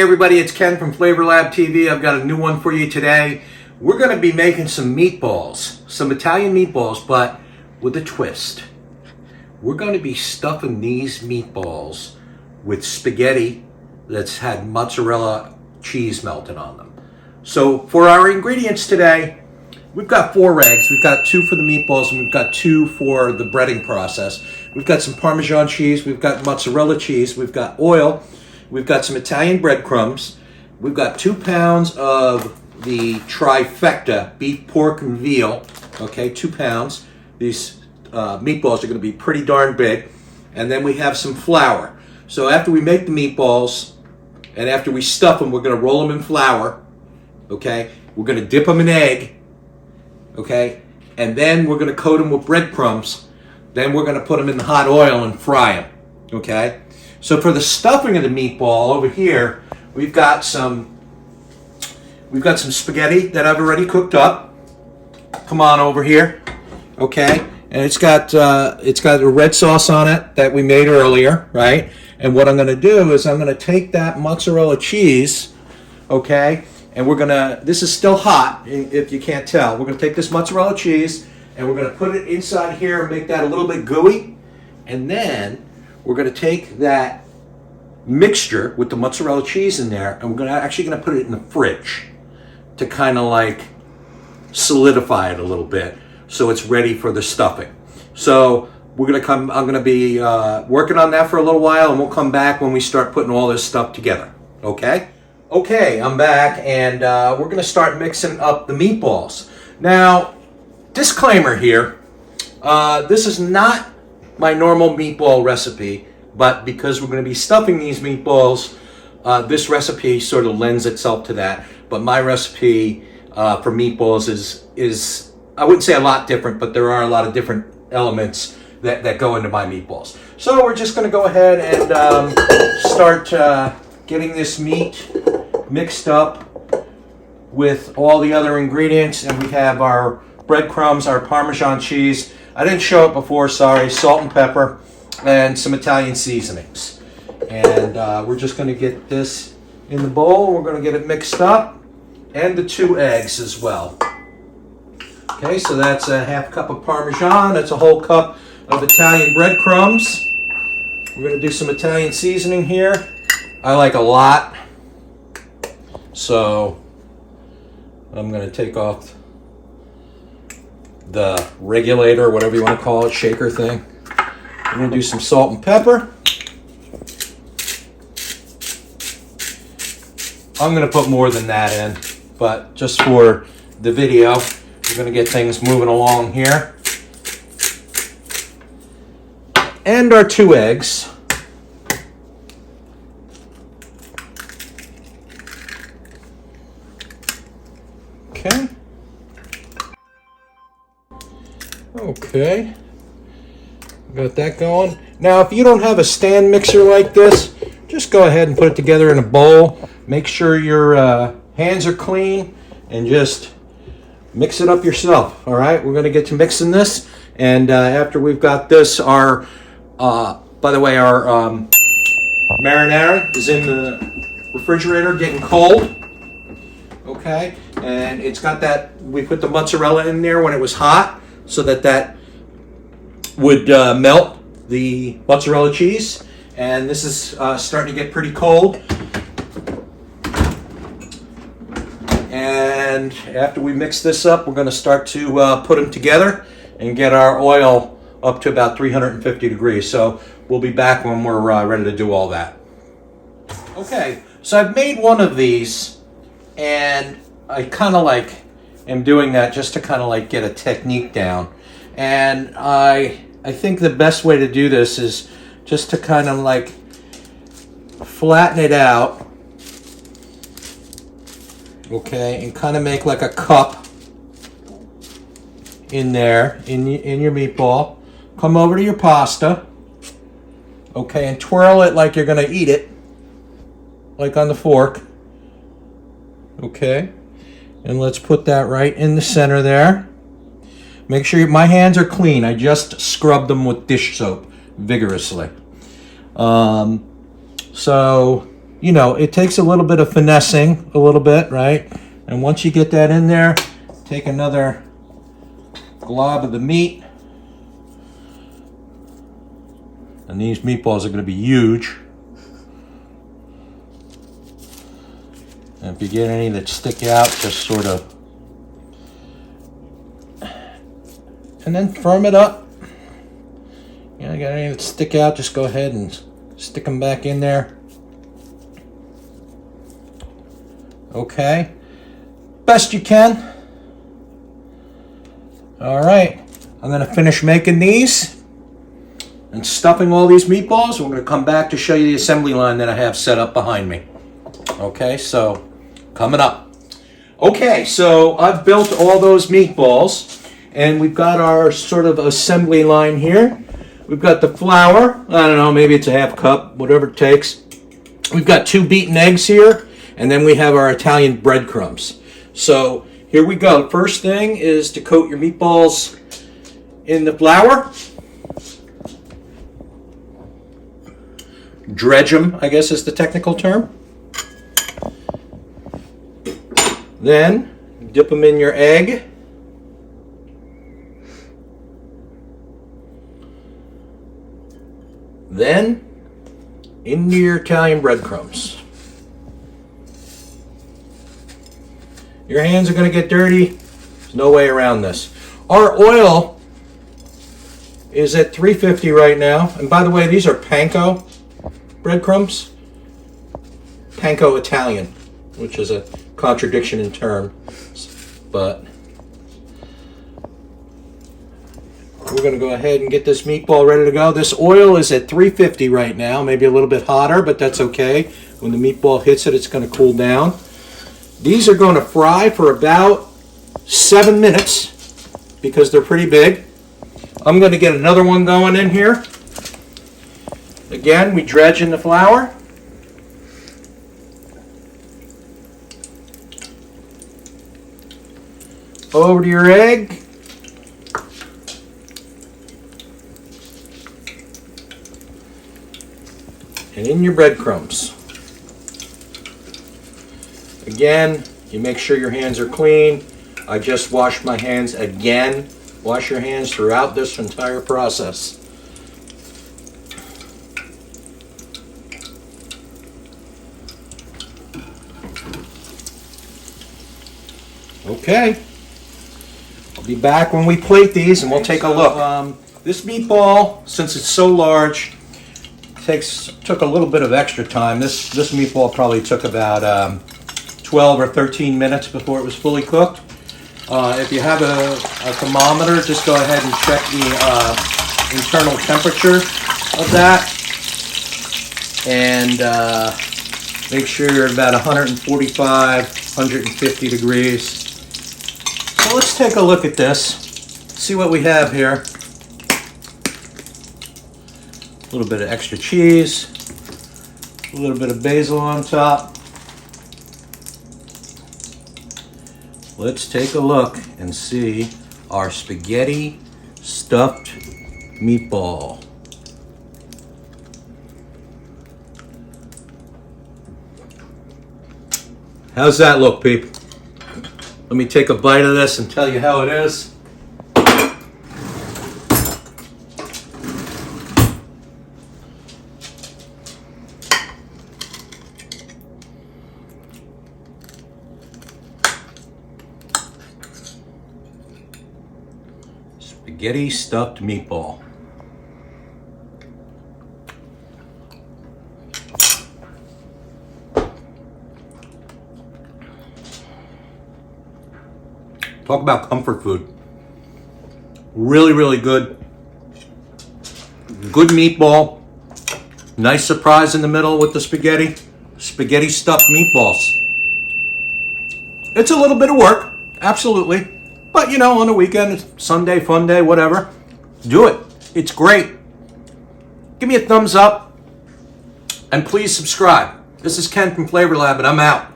everybody, it's Ken from Flavor Lab TV. I've got a new one for you today. We're going to be making some meatballs, some Italian meatballs, but with a twist. We're going to be stuffing these meatballs with spaghetti that's had mozzarella cheese melted on them. So for our ingredients today, we've got 4 eggs. We've got 2 for the meatballs and we've got 2 for the breading process. We've got some Parmesan cheese, we've got mozzarella cheese, we've got oil, we've got some Italian breadcrumbs, we've got 2 pounds of the trifecta, beef, pork, and veal, okay, 2 pounds. These meatballs are going to be pretty darn big. And then we have some flour. So after we make the meatballs and after we stuff them, we're going to roll them in flour, okay? We're going to dip them in egg, okay? And then we're going to coat them with breadcrumbs. Then we're going to put them in the hot oil and fry them, okay? So for the stuffing of the meatball over here, we've got some spaghetti that I've already cooked up. Come on over here, okay? And it's got a red sauce on it that we made earlier, right? And what I'm going to do is I'm going to take that mozzarella cheese, okay? And we're going to, this is still hot, if you can't tell. We're going to take this mozzarella cheese and we're going to put it inside here and make that a little bit gooey. And then we're going to take that mixture with the mozzarella cheese in there and we're actually going to put it in the fridge to kind of like solidify it a little bit so it's ready for the stuffing. So I'm going to be working on that for a little while and we'll come back when we start putting all this stuff together, okay? Okay, I'm back and we're going to start mixing up the meatballs. Now, disclaimer here, this is not my normal meatball recipe, but because we're going to be stuffing these meatballs, this recipe sort of lends itself to that. But my recipe for meatballs is, I wouldn't say a lot different, but there are a lot of different elements that go into my meatballs. So we're just going to go ahead and start getting this meat mixed up with all the other ingredients. And we have our breadcrumbs, our Parmesan cheese. I didn't show it before, sorry. Salt and pepper and some Italian seasonings. And we're just going to get this in the bowl. We're going to get it mixed up. And the 2 eggs as well. Okay, so that's a half cup of Parmesan. That's a whole cup of Italian breadcrumbs. We're going to do some Italian seasoning here. I like a lot. So I'm going to take off the regulator, whatever you want to call it, shaker thing. I'm going to do some salt and pepper. I'm going to put more than that in, but just for the video, we're going to get things moving along here. And our 2 eggs. Okay. Okay. Got that going. Now, if you don't have a stand mixer like this, just go ahead and put it together in a bowl. Make sure your hands are clean and just mix it up yourself. All right, we're going to get to mixing this. And after we've got this, by the way, our marinara is in the refrigerator getting cold. Okay, and it's got that, we put the mozzarella in there when it was hot so that would melt the mozzarella cheese. And this is starting to get pretty cold. And after we mix this up, we're going to start to put them together and get our oil up to about 350 degrees. So we'll be back when we're ready to do all that. Okay, so I've made one of these and I kind of like am doing that just to kind of like get a technique down. And I think the best way to do this is just to kind of like flatten it out, okay, and kind of make like a cup in there, in your meatball. Come over to your pasta, okay, and twirl it like you're going to eat it, like on the fork, okay, and let's put that right in the center there. Make sure my hands are clean. I just scrubbed them with dish soap vigorously. So you know, it takes a little bit of finessing, a little bit, right? And once you get that in there, take another glob of the meat. And these meatballs are going to be huge. And if you get any that stick out, just sort of, and then firm it up. You know, got any that stick out, just go ahead and stick them back in there. Okay, best you can. All right, I'm going to finish making these and stuffing all these meatballs. We're going to come back to show you the assembly line that I have set up behind me. Okay, so coming up. Okay, so I've built all those meatballs, and we've got our sort of assembly line here. We've got the flour. I don't know, maybe it's a half cup, whatever it takes. We've got 2 beaten eggs here, and then we have our Italian breadcrumbs. So here we go. First thing is to coat your meatballs in the flour. Dredge them, I guess is the technical term. Then dip them in your egg. Then into your Italian breadcrumbs. Your hands are going to get dirty. There's no way around this. Our oil is at 350 right now. And by the way, these are panko breadcrumbs. Panko Italian, which is a contradiction in term. But we're going to go ahead and get this meatball ready to go. This oil is at 350 right now, maybe a little bit hotter, but that's okay. When the meatball hits it, it's going to cool down. These are going to fry for about 7 minutes because they're pretty big. I'm going to get another one going in here. Again, we dredge in the flour. Over to your egg. And in your breadcrumbs. Again, you make sure your hands are clean. I just washed my hands again. Wash your hands throughout this entire process. Okay. I'll be back when we plate these and we'll take a look. This meatball, since it's so large, took a little bit of extra time. This meatball probably took about 12 or 13 minutes before it was fully cooked. If you have a thermometer, just go ahead and check the internal temperature of that. And make sure you're at about 145, 150 degrees. So let's take a look at this. See what we have here. A little bit of extra cheese, a little bit of basil on top. Let's take a look and see our spaghetti stuffed meatball. How's that look, peep? Let me take a bite of this and tell you how it is. Spaghetti stuffed meatball. Talk about comfort food. Really, really good. Good meatball. Nice surprise in the middle with the spaghetti. Spaghetti stuffed meatballs. It's a little bit of work, absolutely. But you know, on the weekend, it's Sunday, fun day, whatever. Do it. It's great. Give me a thumbs up. And please subscribe. This is Ken from Flavor Lab, and I'm out.